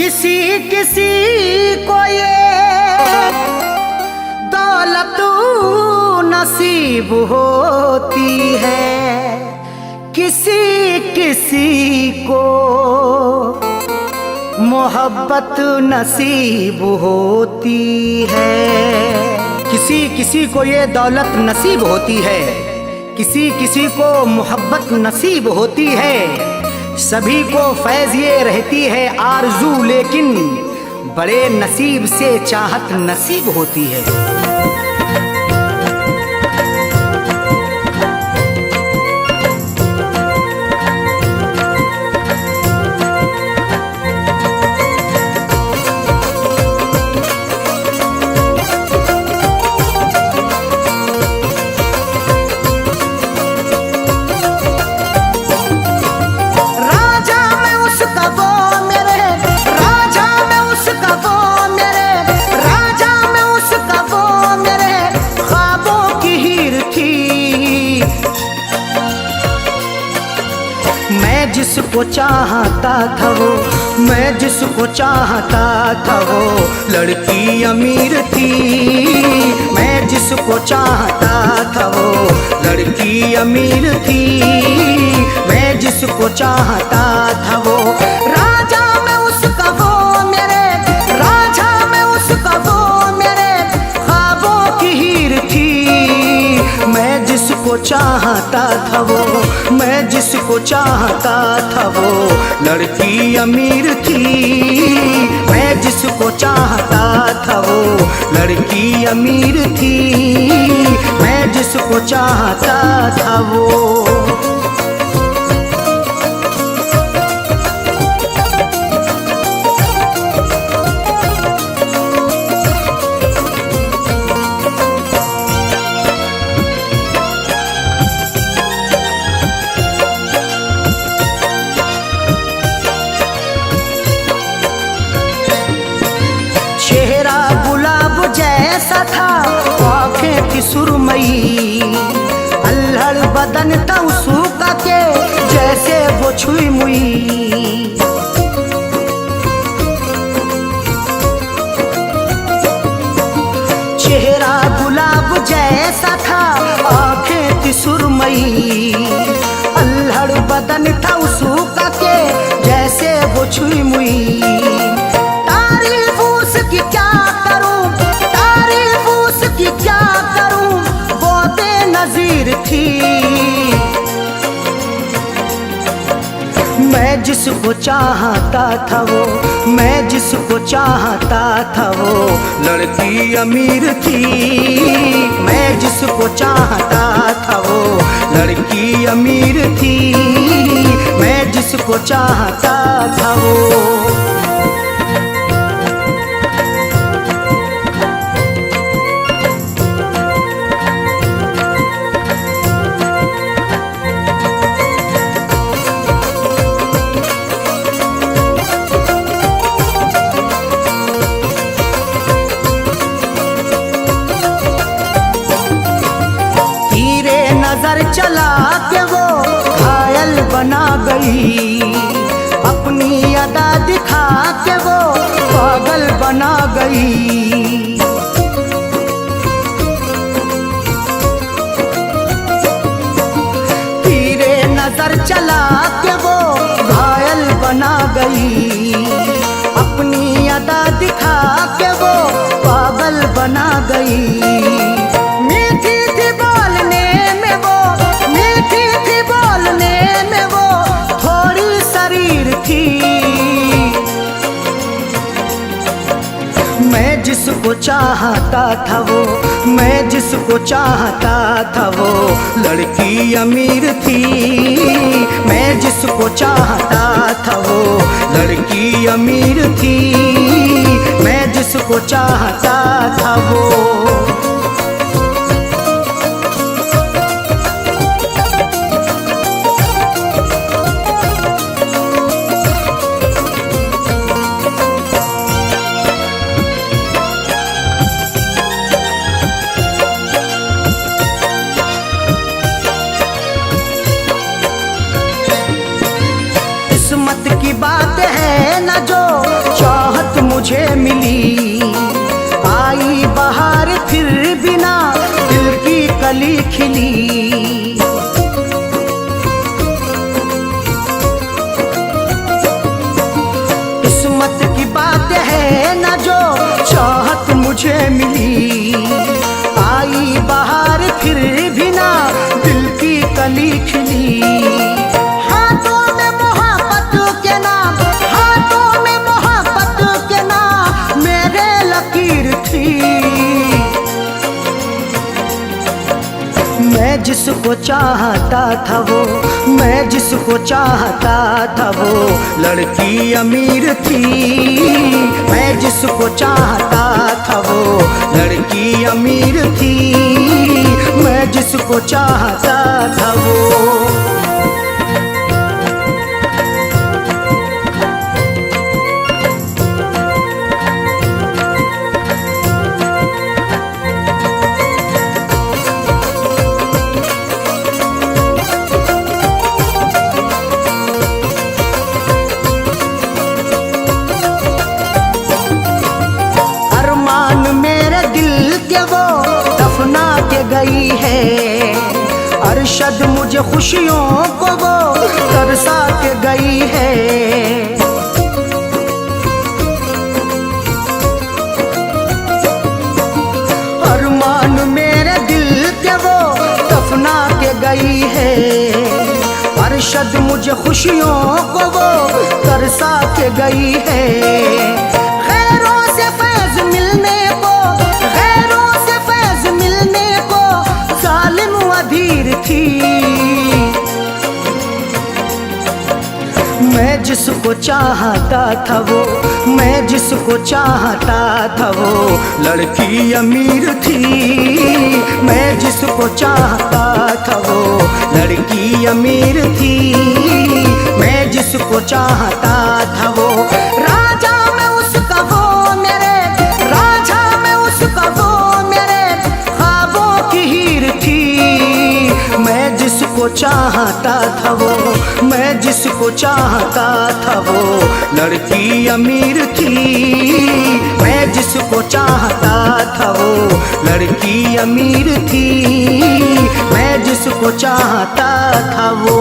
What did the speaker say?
किसी किसी को ये दौलत नसीब होती है, किसी किसी को मोहब्बत नसीब होती है। किसी किसी को ये दौलत नसीब होती है, किसी किसी को मोहब्बत नसीब होती है। सभी को फैज़ ये रहती है आरज़ू, लेकिन बड़े नसीब से चाहत नसीब होती है। जिसको चाहता था वो, मैं जिसको चाहता था वो लड़की अमीर थी। मैं जिसको चाहता था वो लड़की अमीर थी। मैं जिसको चाहता था वो राजा में उसका वो मेरे, राजा में उसका वो मेरे ख्वाबों की हीर थी। मैं जिसको चाहता था वो, मैं जिसको चाहता था वो लड़की अमीर थी। मैं जिसको चाहता था वो लड़की अमीर थी। मैं जिसको चाहता था वो। चेहरा गुलाब जैसा था, आँखें थी सुरमई, अल्हड़ बदन था उसका के जैसे वो छुई मुई। चेहरा गुलाब जैसा था, आँखें थी सुरमई, अल्हड़ बदन था उसका के जैसे वो छुई मुई। क्या करूं, तारीफ उसकी क्या करूं, वो बेनज़ीर थी। मैं जिसको चाहता था वो, मैं जिसको चाहता था वो लड़की अमीर थी। मैं जिसको चाहता था वो लड़की अमीर थी। मैं जिसको चाहता था वो। नजर चला के वो घायल बना गई, अपनी अदा दिखा के वो पागल बना गई। तीरे नजर चला के वो घायल बना गई, अपनी अदा दिखा के वो पागल बना गई। मैं जिसको चाहता था वो, मैं जिसको चाहता था वो लड़की अमीर थी। मैं जिसको चाहता था वो लड़की अमीर थी। मैं जिसको चाहता था वो। किस्मत की बात है न जो मुझे मिली। आई बहार फिर बिना दिल की कली खिली। किस्मत की बात है न जो चाहत मुझे मिली। आई बहार फिर भी ना दिल की कली खिली। हाथों में मोहब्बत के नाम, हाथों में मोहब्बत के नाम मेरे लकीर थी। मैं जिसको चाहता था वो, मैं जिसको चाहता था वो लड़की अमीर थी। मैं जिसको चाहता था वो लड़की अमीर थी। मैं जिसको चाहता था वो। दफना के गई है अरशद मुझे खुशियों को वो तरसा के गई है। अरमान मेरे दिल के वो दफना के गई है। अरशद मुझे खुशियों को वो तरसा के गई है। खैरों से फैज मिलने को, खैरों से फैज मिलने को जालिम अधीर थी। मैं जिसको चाहता था वो, मैं जिसको चाहता था वो लड़की अमीर थी। मैं जिसको चाहता था वो लड़की अमीर थी। मैं जिसको चाहता था वो राजा में उसका वो मेरे, राजा में उसका वो मेरे ख्वाबों की हीर थी। मैं जिसको चाहता था वो, मैं जिसको चाहता था वो लड़की अमीर थी। मैं जिसको चाहता था वो लड़की अमीर थी। मैं जिसको चाहता था वो